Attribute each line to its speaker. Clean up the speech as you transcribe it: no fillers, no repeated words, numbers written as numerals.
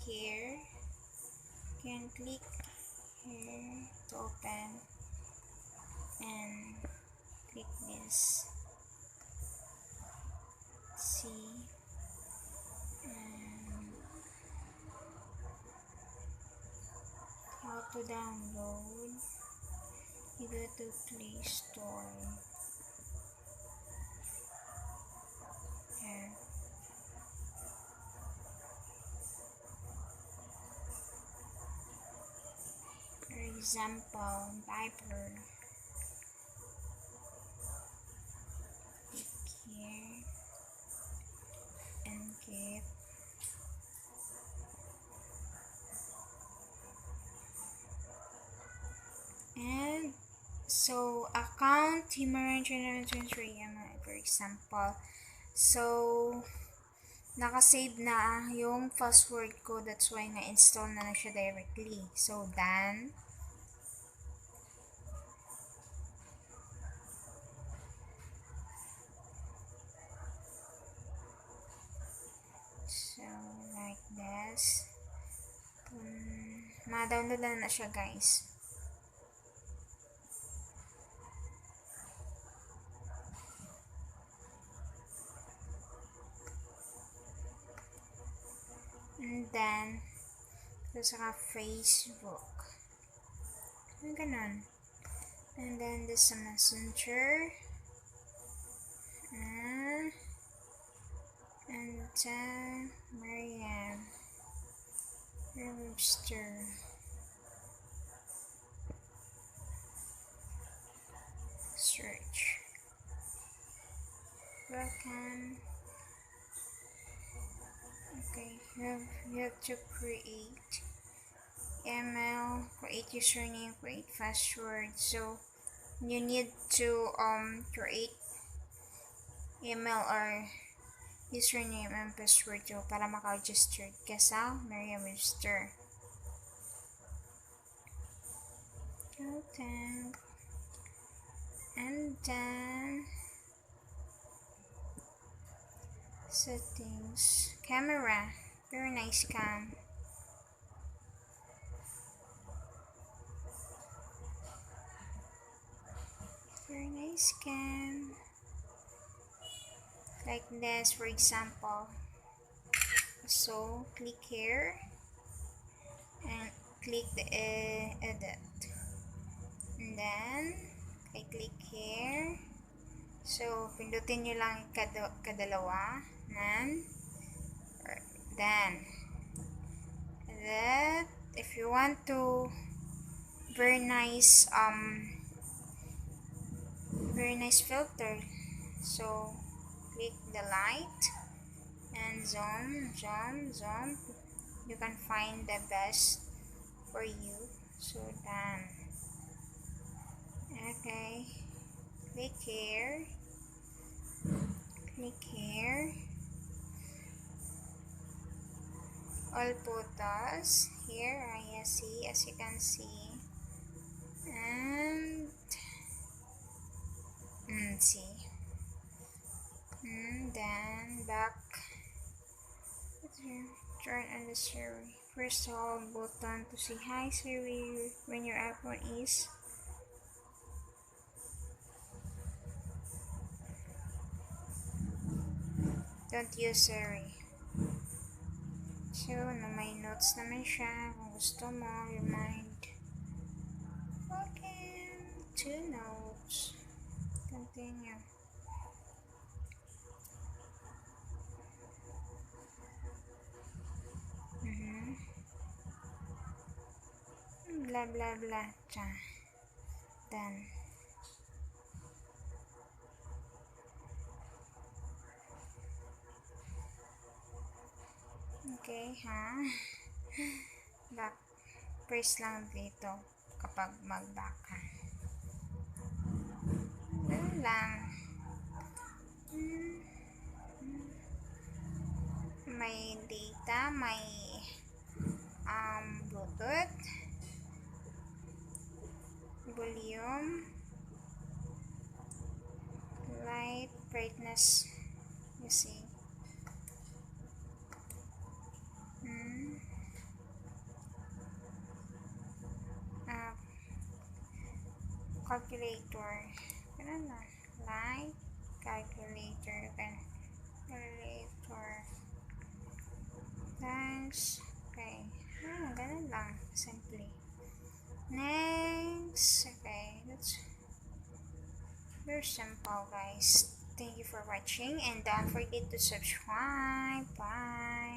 Speaker 1: here. You can click here to open and click this. See, and how to download. You go to Play Store. Here. For example, Viber. Click here and get. And so account Himarian 2023 for example. So nakasave na yung password ko, that's why na-install na siya directly. So done. So like this. Ma-download na siya, guys. And then sa Facebook. Ganun. And then this sa Messenger. And then Marianne Webster. Search. Welcome. Okay, you have to create email, create username, create password. So you need to create email or username and password to para maka-register ka sa Merriam-Webster. Okay. And then settings, camera, very nice cam. Very nice cam. Like this, for example. So click here and click the edit. And then I click here. So pindutin nyo lang kadalawa. And then that if you want to very nice filter, so click the light and zoom. You can find the best for you. So done. Okay, click here, all photos here. I see, as you can see, and see, and then back. Turn on the Siri. Press the home button to say hi Siri when your iPhone is. Don't use Siri. So, may notes naman siya. Kung gusto mo, remind. Okay, 2 notes. Continue. Blah blah blah. Done. Okay, back. Press lang dito kapag mag-back ka. Ganun lang. May data, may Bluetooth, volume, light, brightness, you see. calculator. Ganun na. Like, calculator. Calculator. Thanks. Okay. Ganun lang. Simply. Next. Okay. That's very simple, guys. Thank you for watching and don't forget to subscribe. Bye.